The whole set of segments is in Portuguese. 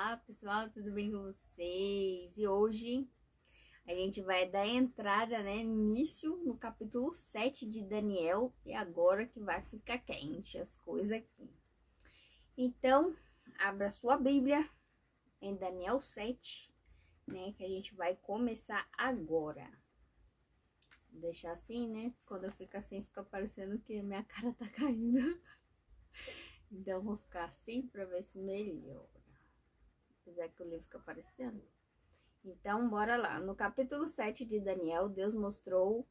Olá pessoal, tudo bem com vocês? E hoje a gente vai dar entrada, né, início no capítulo 7 de Daniel, e agora que vai ficar quente as coisas aqui. Então, abra sua Bíblia em Daniel 7, né, que a gente vai começar agora. Vou deixar assim, né, quando eu fico assim fica parecendo que minha cara tá caindo. Então eu vou ficar assim para ver se melhora. Apesar que o livro fica aparecendo. Então, bora lá. No capítulo 7 de Daniel, Deus mostrou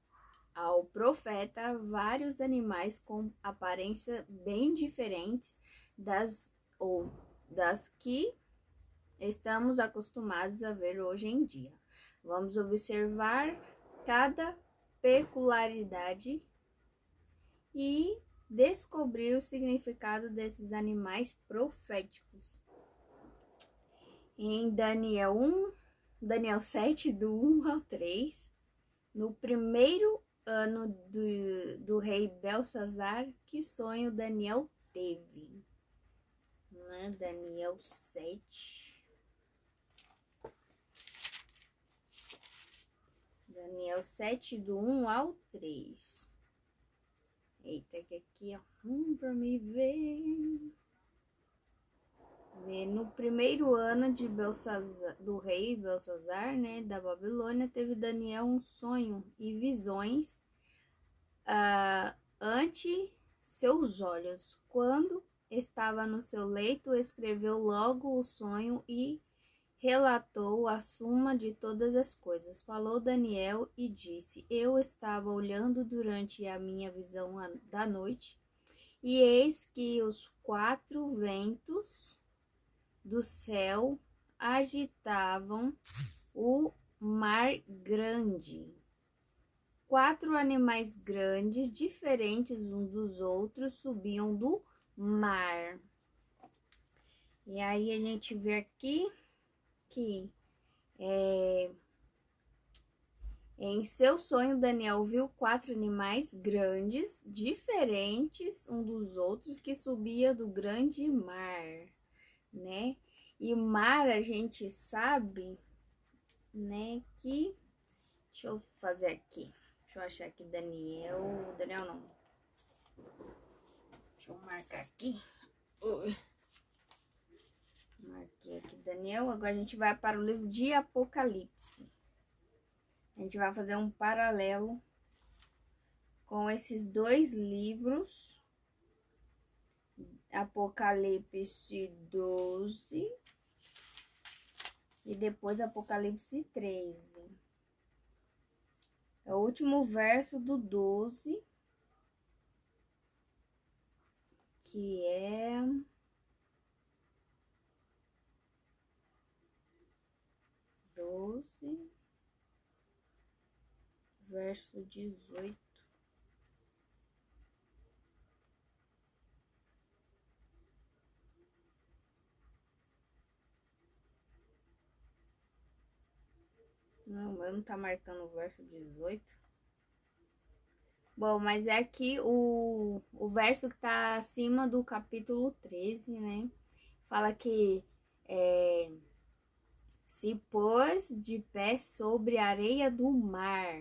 ao profeta vários animais com aparência bem diferentes das que estamos acostumados a ver hoje em dia. Vamos observar cada peculiaridade e descobrir o significado desses animais proféticos. Em Daniel 7, do 1 ao 3, no primeiro ano do rei Belsazar, que sonho Daniel teve. Né? Daniel 7. Daniel 7, do 1 ao 3. Eita, que aqui, ó. Pra me ver. No primeiro ano de do rei Belsazar, né, da Babilônia, teve Daniel um sonho e visões ante seus olhos. Quando estava no seu leito, escreveu logo o sonho e relatou a suma de todas as coisas. Falou Daniel e disse: Eu estava olhando durante a minha visão da noite, e eis que os 4 ventos do céu agitavam o mar grande. 4 animais grandes, diferentes uns dos outros, subiam do mar. E aí a gente vê aqui que em seu sonho Daniel viu 4 animais grandes, diferentes uns dos outros, que subia do grande mar, né? E mar a gente sabe, né, que... Deixa eu fazer aqui. Deixa eu achar aqui Daniel não. Deixa eu marcar aqui. Marquei aqui Daniel. Agora a gente vai para o livro de Apocalipse. A gente vai fazer um paralelo com esses 2 livros. Apocalipse 12 e depois Apocalipse 13. É o último verso do 12, que é verso 18. Não, o meu não tá marcando o verso 18. Bom, mas é aqui o verso que tá acima do capítulo 13, né? Fala que se pôs de pé sobre a areia do mar.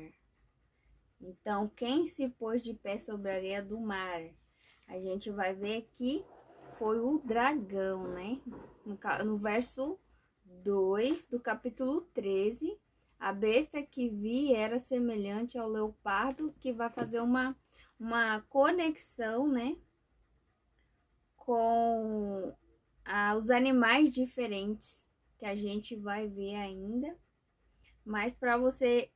Então, quem se pôs de pé sobre a areia do mar? A gente vai ver que foi o dragão, né? No verso 2 do capítulo 13, a besta que vi era semelhante ao leopardo, que vai fazer uma conexão, né, com os animais diferentes que a gente vai ver ainda. Mas para você,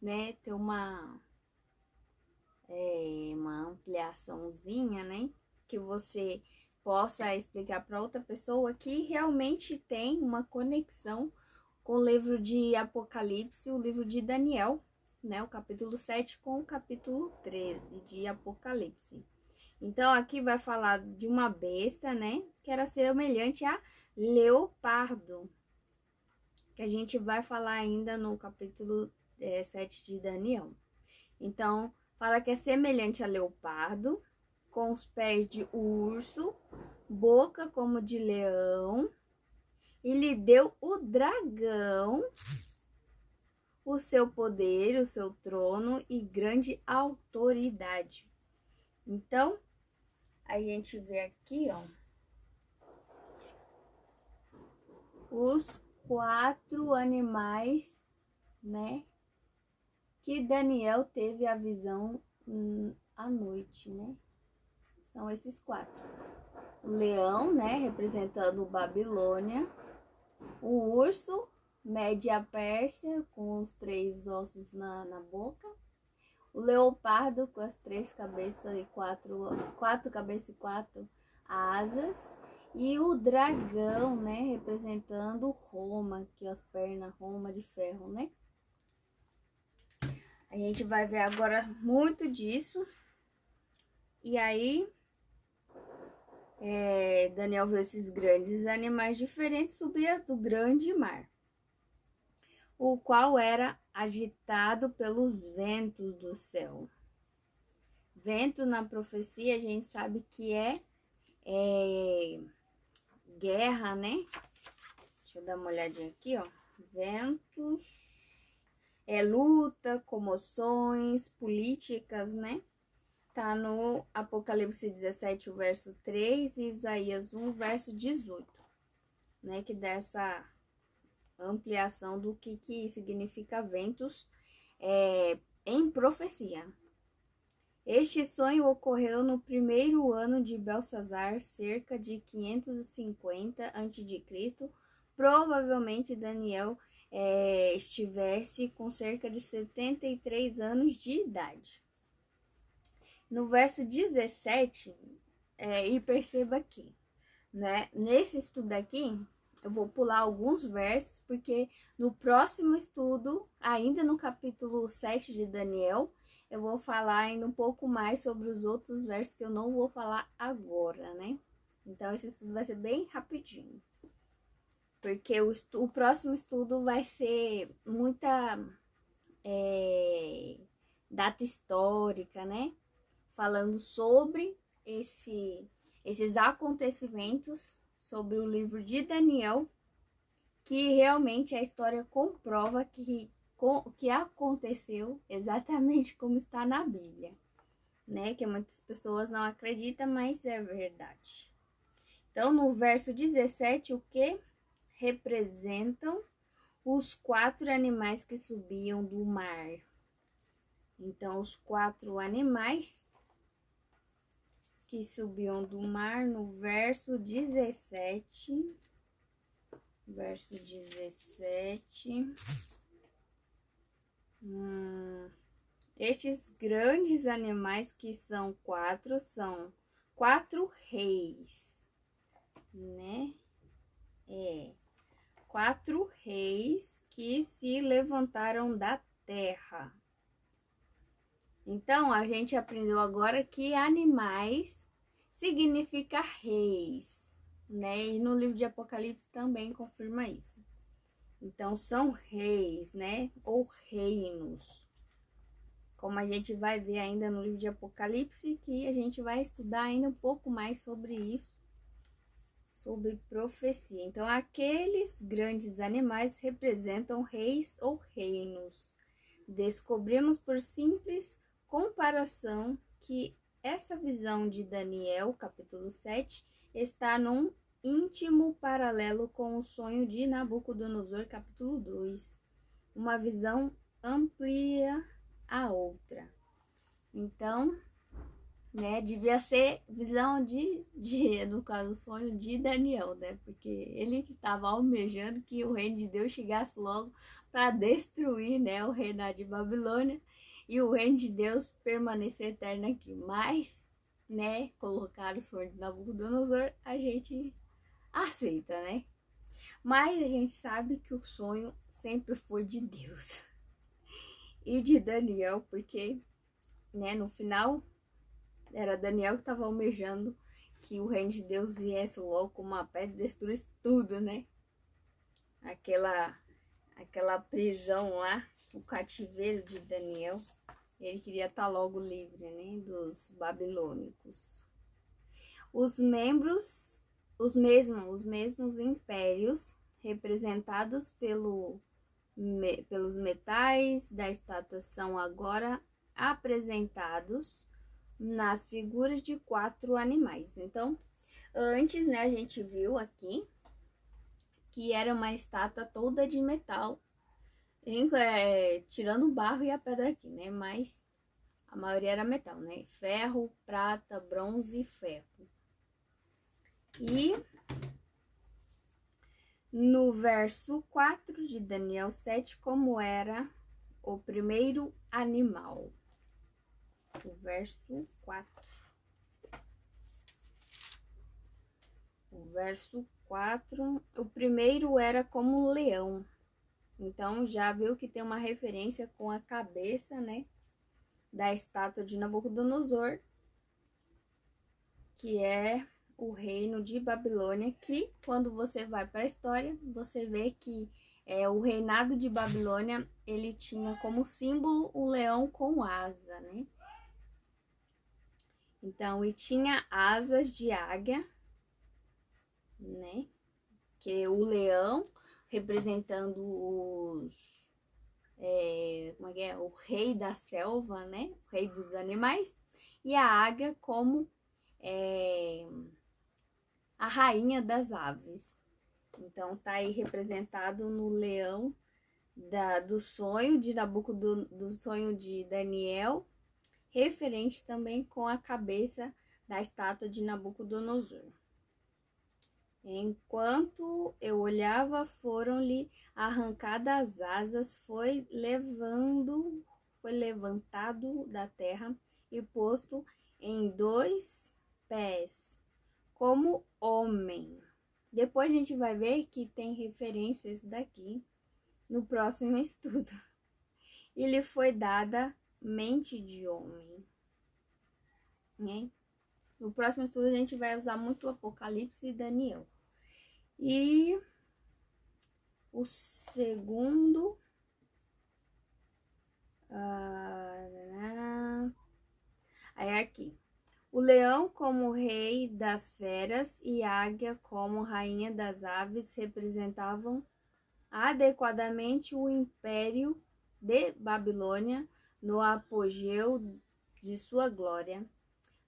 né, ter uma ampliaçãozinha, né, que você possa explicar para outra pessoa que realmente tem uma conexão com o livro de Apocalipse, o livro de Daniel, né, o capítulo 7 com o capítulo 13 de Apocalipse. Então, aqui vai falar de uma besta, né, que era semelhante a leopardo, que a gente vai falar ainda no capítulo 7 de Daniel. Então, fala que é semelhante a leopardo, com os pés de urso, boca como de leão, e lhe lhe deu o dragão, o seu poder, o seu trono e grande autoridade. Então, a gente vê aqui, ó, os 4 animais, né, que Daniel teve a visão à noite, né? São esses 4. O leão, né, representando Babilônia. O urso, mede a Pérsia, com os 3 ossos na boca. O leopardo, com as 3 cabeças e 4 cabeças e 4 asas. E o dragão, né, representando Roma, que as pernas, Roma de ferro, né? A gente vai ver agora muito disso. E aí, Daniel viu esses grandes animais diferentes subir do grande mar, o qual era agitado pelos ventos do céu. Vento na profecia, a gente sabe que é guerra, né? Deixa eu dar uma olhadinha aqui, ó. Ventos luta, comoções, políticas, né? Tá no Apocalipse 17, o verso 3 e Isaías 1, verso 18, né? Que dá essa ampliação do que significa ventos em profecia. Este sonho ocorreu no primeiro ano de Belsazar, cerca de 550 a.C. Provavelmente Daniel estivesse com cerca de 73 anos de idade. No verso 17, e perceba aqui, né? Nesse estudo aqui, eu vou pular alguns versos, porque no próximo estudo, ainda no capítulo 7 de Daniel, eu vou falar ainda um pouco mais sobre os outros versos que eu não vou falar agora, né? Então, esse estudo vai ser bem rapidinho. Porque o próximo estudo vai ser muita data histórica, né? Falando sobre esses acontecimentos, sobre o livro de Daniel, que realmente a história comprova que aconteceu exatamente como está na Bíblia, né? Que muitas pessoas não acreditam, mas é verdade. Então, no verso 17, o que representam os 4 animais que subiam do mar? Então, os 4 animais que subiam do mar, no verso 17. Verso 17. Estes grandes animais, que são 4 reis, né? 4 reis que se levantaram da terra. Então, a gente aprendeu agora que animais significa reis, né? E no livro de Apocalipse também confirma isso. Então, são reis, né? Ou reinos. Como a gente vai ver ainda no livro de Apocalipse, que a gente vai estudar ainda um pouco mais sobre isso, sobre profecia. Então, aqueles grandes animais representam reis ou reinos. Descobrimos por simples comparação que essa visão de Daniel, capítulo 7, está num íntimo paralelo com o sonho de Nabucodonosor, capítulo 2. Uma visão amplia a outra. Então, né, devia ser visão no caso, o sonho de Daniel, né? Porque ele que estava almejando que o reino de Deus chegasse logo para destruir, né, o reinado de Babilônia e o reino de Deus permanecer eterno aqui. Mas, né, colocar o sonho de Nabucodonosor, a gente aceita, né? Mas a gente sabe que o sonho sempre foi de Deus e de Daniel, porque, né, no final era Daniel que estava almejando que o reino de Deus viesse logo como uma pedra e destruísse tudo, né? Aquela prisão lá, o cativeiro de Daniel, ele queria estar logo livre, né, dos babilônicos. Os mesmos impérios representados pelos metais da estátua são agora apresentados nas figuras de 4 animais. Então, antes, né, a gente viu aqui que era uma estátua toda de metal, tirando o barro e a pedra aqui, né? Mas a maioria era metal, né? Ferro, prata, bronze e ferro. E no verso 4 de Daniel 7, como era o primeiro animal. O verso 4. O verso 4, o primeiro era como um leão. Então, já viu que tem uma referência com a cabeça, né, da estátua de Nabucodonosor, que é o reino de Babilônia, que quando você vai para a história, você vê que o reinado de Babilônia, ele tinha como símbolo um leão com asa, né? Então, e tinha asas de águia, né? Que o leão representando o rei da selva, né? O rei dos animais, e a águia como a rainha das aves. Então tá aí representado no leão do sonho de do sonho de Daniel, referente também com a cabeça da estátua de Nabucodonosor. Enquanto eu olhava, foram-lhe arrancadas as asas, foi levantado da terra e posto em 2 pés, como homem. Depois a gente vai ver que tem referências daqui no próximo estudo. E lhe foi dada mente de homem, né? No próximo estudo a gente vai usar muito o Apocalipse e Daniel. E o segundo aí aqui. O leão como rei das feras e a águia como rainha das aves representavam adequadamente o império de Babilônia no apogeu de sua glória.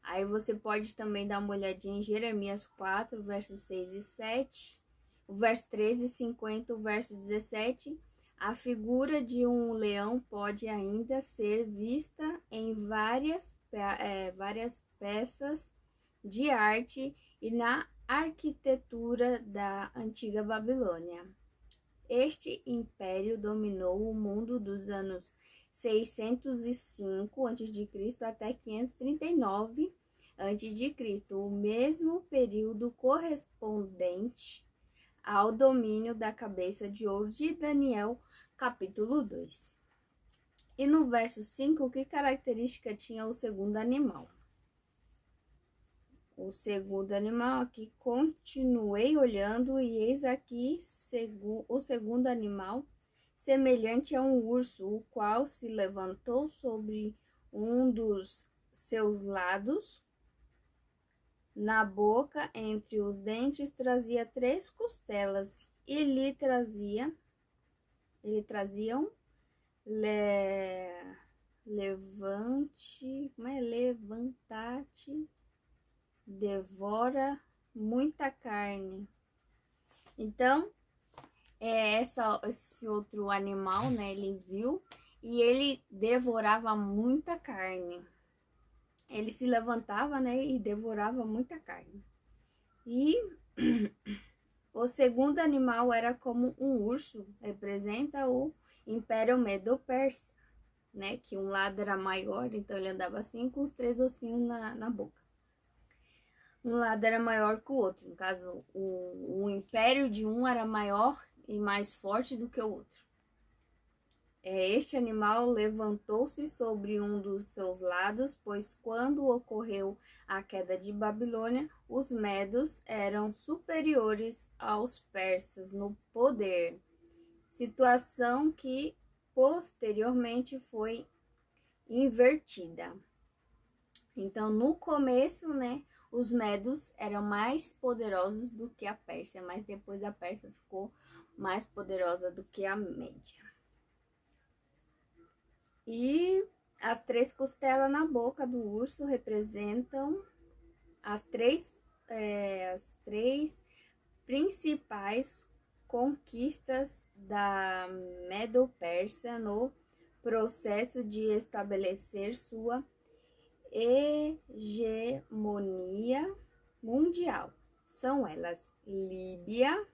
Aí você pode também dar uma olhadinha em Jeremias 4, versos 6 e 7, o verso 13 e 50, o verso 17. A figura de um leão pode ainda ser vista em várias peças de arte e na arquitetura da antiga Babilônia. Este império dominou o mundo dos anos 605 a.C. até 539 a.C., o mesmo período correspondente ao domínio da cabeça de ouro de Daniel, capítulo 2. E no verso 5, que característica tinha o segundo animal? O segundo animal aqui, continuei olhando e eis aqui o segundo animal, semelhante a um urso, o qual se levantou sobre um dos seus lados. Na boca, entre os dentes, trazia 3 costelas e lhe traziam levanta-te, devora muita carne. Então, esse outro animal, né, ele viu e ele devorava muita carne. Ele se levantava, né, e devorava muita carne. E o segundo animal era como um urso, representa o Império Medo-Persa, né, que um lado era maior, então ele andava assim com os 3 ossinhos na boca. Um lado era maior que o outro, no caso, o império de um era maior e mais forte do que o outro. Este animal levantou-se sobre um dos seus lados, pois quando ocorreu a queda de Babilônia, os medos eram superiores aos persas no poder, situação que posteriormente foi invertida. Então, no começo, né, Os medos eram mais poderosos do que a Pérsia, mas depois a Pérsia ficou mais poderosa do que a Média. E as 3 costelas na boca do urso representam as três principais conquistas da Medo-Pérsia no processo de estabelecer sua hegemonia mundial. São elas Lídia,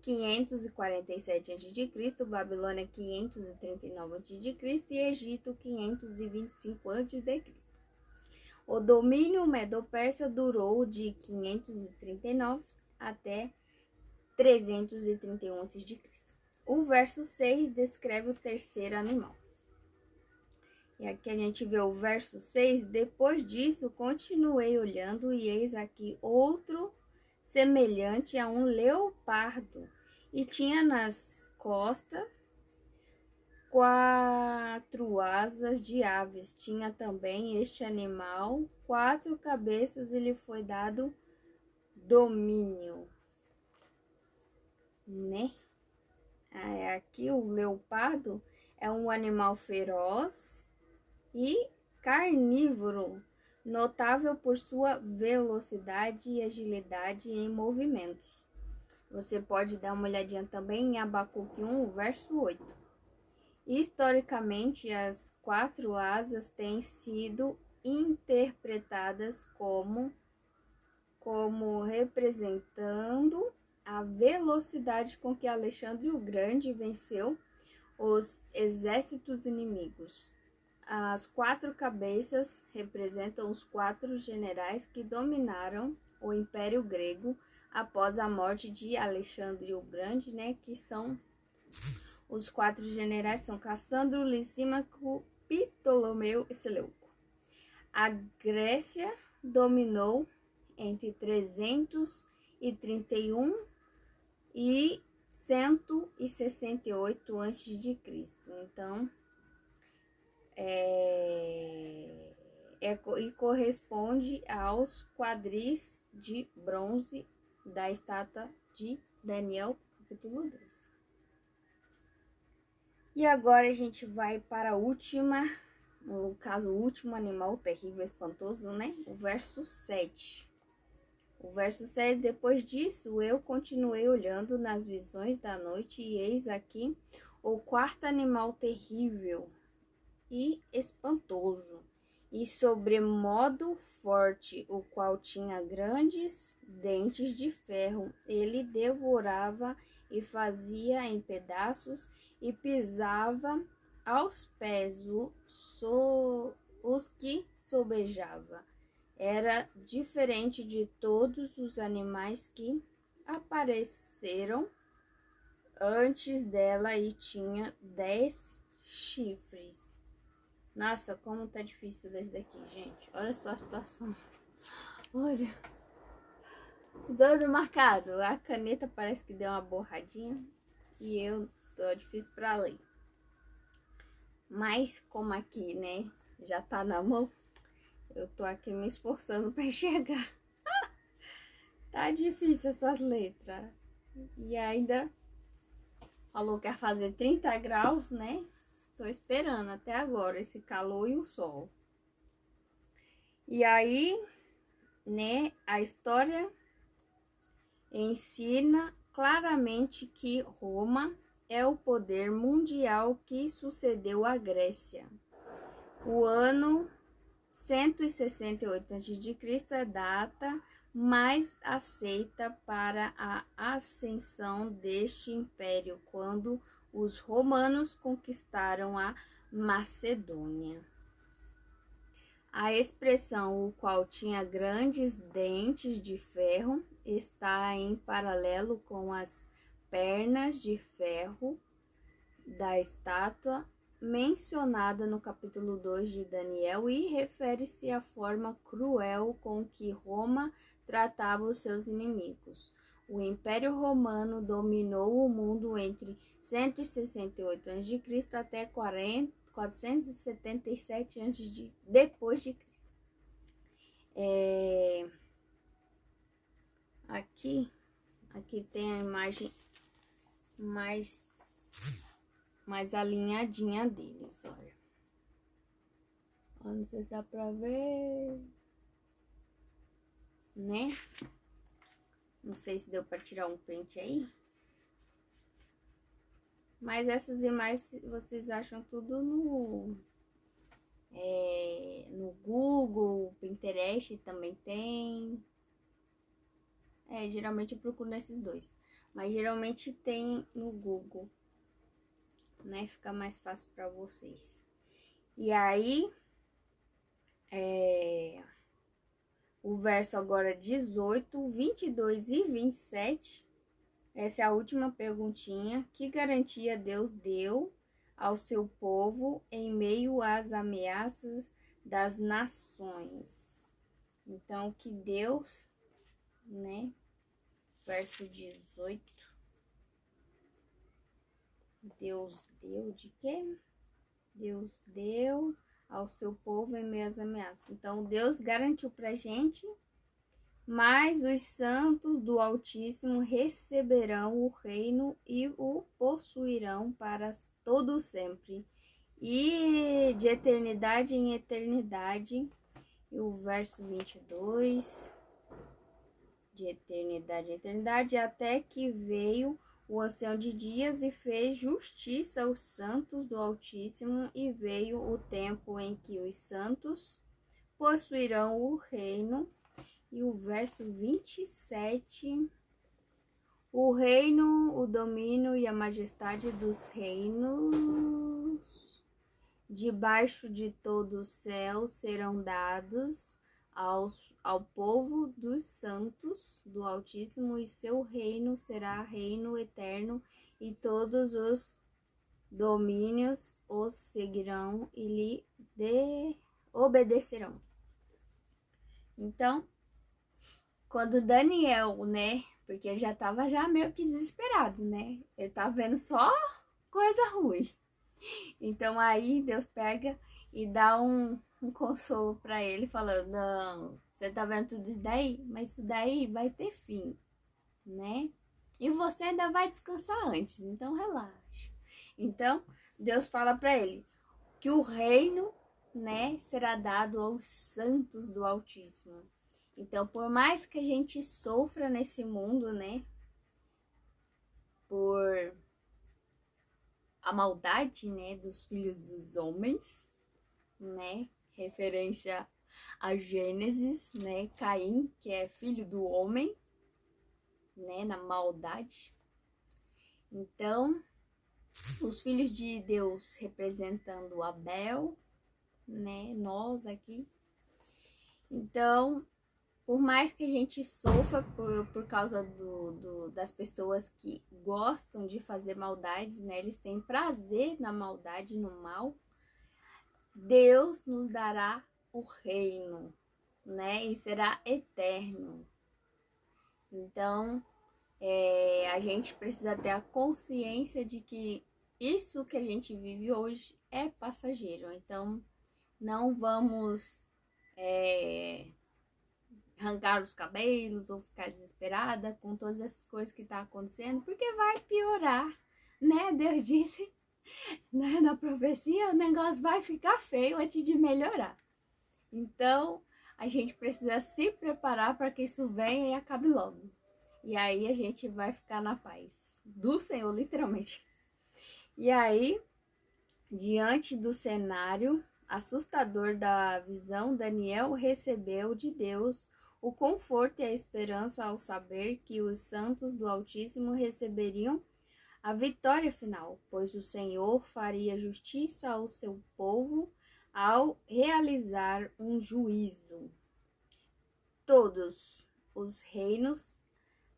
547 a.C., Babilônia 539 a.C. e Egito 525 a.C. O domínio medo-persa durou de 539 até 331 a.C. O verso 6 descreve o terceiro animal. E aqui a gente vê o verso 6. Depois disso, continuei olhando e eis aqui outro semelhante a um leopardo. E tinha nas costas 4 asas de aves. Tinha também este animal 4 cabeças e lhe foi dado domínio. Né? Aqui o leopardo é um animal feroz e carnívoro, notável por sua velocidade e agilidade em movimentos. Você pode dar uma olhadinha também em Abacuque 1, verso 8. Historicamente, as 4 asas têm sido interpretadas como representando a velocidade com que Alexandre o Grande venceu os exércitos inimigos. As 4 cabeças representam os 4 generais que dominaram o Império Grego após a morte de Alexandre o Grande, né? Que são os 4 generais são Cassandro, Lisímaco, Ptolomeu e Seleuco. A Grécia dominou entre 331 e 168 a.C. Então, e corresponde aos quadris de bronze da estátua de Daniel, capítulo 2. E agora a gente vai para a última, no caso, o último animal terrível, espantoso, né? O verso 7. O verso 7, depois disso, eu continuei olhando nas visões da noite, e eis aqui o 4º animal terrível e espantoso, e sobremodo forte, o qual tinha grandes dentes de ferro. Ele devorava e fazia em pedaços, e pisava aos pés os que sobejava. Era diferente de todos os animais que apareceram antes dela e tinha 10 chifres. Nossa, como tá difícil desse daqui, gente. Olha só a situação. Olha. Doido marcado. A caneta parece que deu uma borradinha. E eu tô difícil pra ler. Mas como aqui, né, já tá na mão, eu tô aqui me esforçando pra enxergar. Tá difícil essas letras. E ainda falou que ia fazer 30 graus, né? Tô esperando até agora esse calor e o sol. E aí, né, a história ensina claramente que Roma é o poder mundial que sucedeu à Grécia. O ano 168 a.C. é data mais aceita para a ascensão deste império, quando os romanos conquistaram a Macedônia. A expressão "o qual tinha grandes dentes de ferro" está em paralelo com as pernas de ferro da estátua mencionada no capítulo 2 de Daniel e refere-se à forma cruel com que Roma tratava os seus inimigos. O Império Romano dominou o mundo entre 168 a.C. até 477 depois de Cristo. Aqui tem a imagem mais alinhadinha deles, olha. Não sei se dá pra ver, né? Não sei se deu pra tirar um print aí. Mas essas imagens vocês acham tudo no Google, Pinterest também tem. Geralmente eu procuro nesses dois. Mas geralmente tem no Google, né? Fica mais fácil para vocês. E aí, o verso agora 18, 22 e 27. Essa é a última perguntinha. Que garantia Deus deu ao seu povo em meio às ameaças das nações? Então, que Deus, né? Verso 18. Deus deu de quê? Deus deu ao seu povo em meio às ameaças. Então, Deus garantiu pra gente, mas os santos do Altíssimo receberão o reino e o possuirão para todo sempre, e de eternidade em eternidade. E o verso 22, de eternidade em eternidade, até que veio o ancião de dias e fez justiça aos santos do Altíssimo, e veio o tempo em que os santos possuirão o reino. E o verso 27, o reino, o domínio e a majestade dos reinos debaixo de todo o céu serão dados ao povo dos santos do Altíssimo, e seu reino será reino eterno, e todos os domínios os seguirão e lhe obedecerão. Então, quando Daniel, né, porque ele já tava meio que desesperado, né, ele tava vendo só coisa ruim. Então aí Deus pega e dá um consolo para ele, falando: não, você tá vendo tudo isso daí? Mas isso daí vai ter fim, né? E você ainda vai descansar antes, então relaxa. Então Deus fala para ele que o reino, né, será dado aos santos do Altíssimo. Então, por mais que a gente sofra nesse mundo, né, por a maldade, né, dos filhos dos homens, né, referência a Gênesis, né, Caim, que é filho do homem, né, na maldade. Então, os filhos de Deus representando Abel, né, nós aqui. Então, por mais que a gente sofra por causa das pessoas que gostam de fazer maldades, né? Eles têm prazer na maldade, no mal. Deus nos dará o reino, né? E será eterno. Então, a gente precisa ter a consciência de que isso que a gente vive hoje é passageiro. Então, não vamos arrancar os cabelos ou ficar desesperada com todas essas coisas que tá acontecendo, porque vai piorar, né? Deus disse, né, na profecia, o negócio vai ficar feio antes de melhorar. Então, a gente precisa se preparar para que isso venha e acabe logo. E aí a gente vai ficar na paz do Senhor, literalmente. E aí, diante do cenário assustador da visão, Daniel recebeu de Deus o conforto e a esperança ao saber que os santos do Altíssimo receberiam a vitória final, pois o Senhor faria justiça ao seu povo ao realizar um juízo. Todos os reinos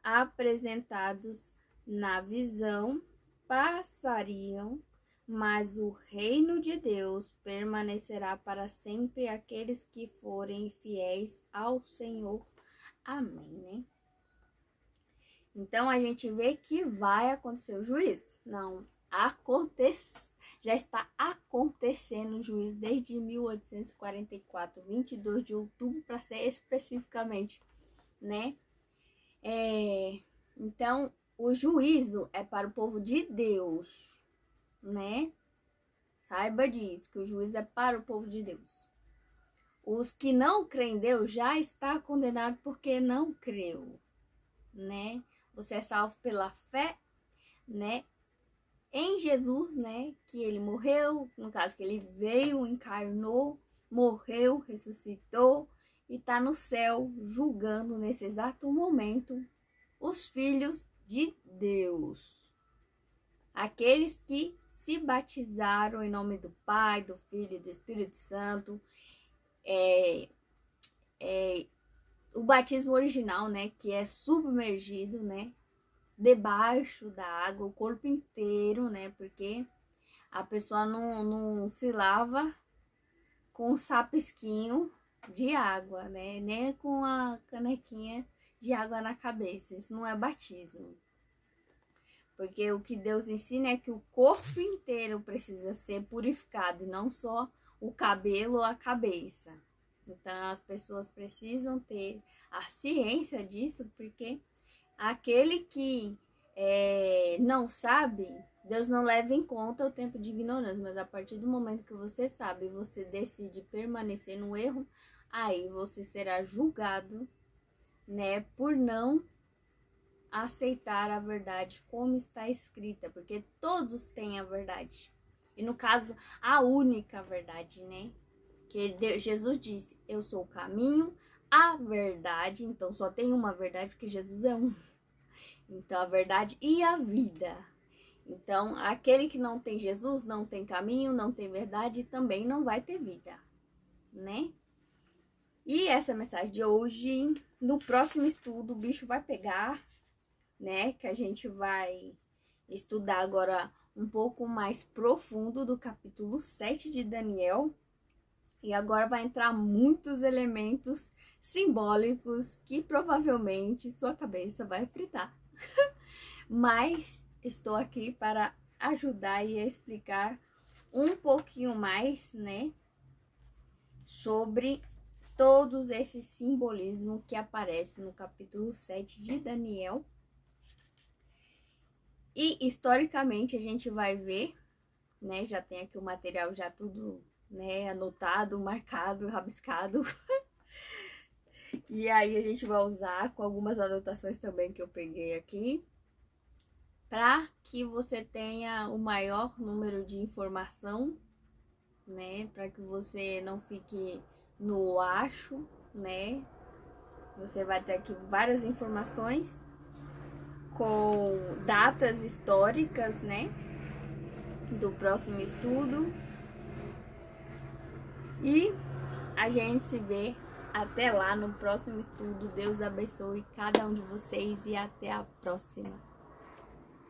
apresentados na visão passariam, mas o reino de Deus permanecerá para sempre aqueles que forem fiéis ao Senhor. Amém, né? Então a gente vê que vai acontecer o juízo. Não acontece, já está acontecendo o juízo desde 1844, 22 de outubro, para ser especificamente, né? Então, o juízo é para o povo de Deus, né? Saiba disso, que o juízo é para o povo de Deus. Os que não creem em Deus já está condenado porque não creu, né? Você é salvo pela fé, né? Em Jesus, né? Que ele morreu, no caso que ele veio, encarnou, morreu, ressuscitou e está no céu julgando nesse exato momento os filhos de Deus. Aqueles que se batizaram em nome do Pai, do Filho e do Espírito Santo. O batismo original, né? Que é submergido, né? Debaixo da água, o corpo inteiro, né? Porque a pessoa não se lava com um sapisquinho de água, né? Nem com a canequinha de água na cabeça. Isso não é batismo. Porque o que Deus ensina é que o corpo inteiro precisa ser purificado, e não só o cabelo ou a cabeça. Então, as pessoas precisam ter a ciência disso, porque aquele que não sabe, Deus não leva em conta o tempo de ignorância, mas a partir do momento que você sabe e você decide permanecer no erro, aí você será julgado, né, por não aceitar a verdade como está escrita, porque todos têm a verdade. E no caso, a única verdade, né? Que Jesus disse, eu sou o caminho, a verdade, então só tem uma verdade, porque Jesus é um. Então, a verdade e a vida. Então, aquele que não tem Jesus, não tem caminho, não tem verdade e também não vai ter vida, né? E essa mensagem de hoje, no próximo estudo, o bicho vai pegar, né? Que a gente vai estudar agora um pouco mais profundo do capítulo 7 de Daniel. E agora vai entrar muitos elementos simbólicos que provavelmente sua cabeça vai fritar. Mas estou aqui para ajudar e explicar um pouquinho mais, né? Sobre todos esses simbolismos que aparecem no capítulo 7 de Daniel. E historicamente a gente vai ver, né? Já tem aqui o material já tudo, né, anotado, marcado, rabiscado. E aí a gente vai usar com algumas anotações também que eu peguei aqui, para que você tenha o maior número de informação, né? Para que você não fique no acho, né? Você vai ter aqui várias informações com datas históricas, né? Do próximo estudo. E a gente se vê até lá no próximo estudo. Deus abençoe cada um de vocês e até a próxima.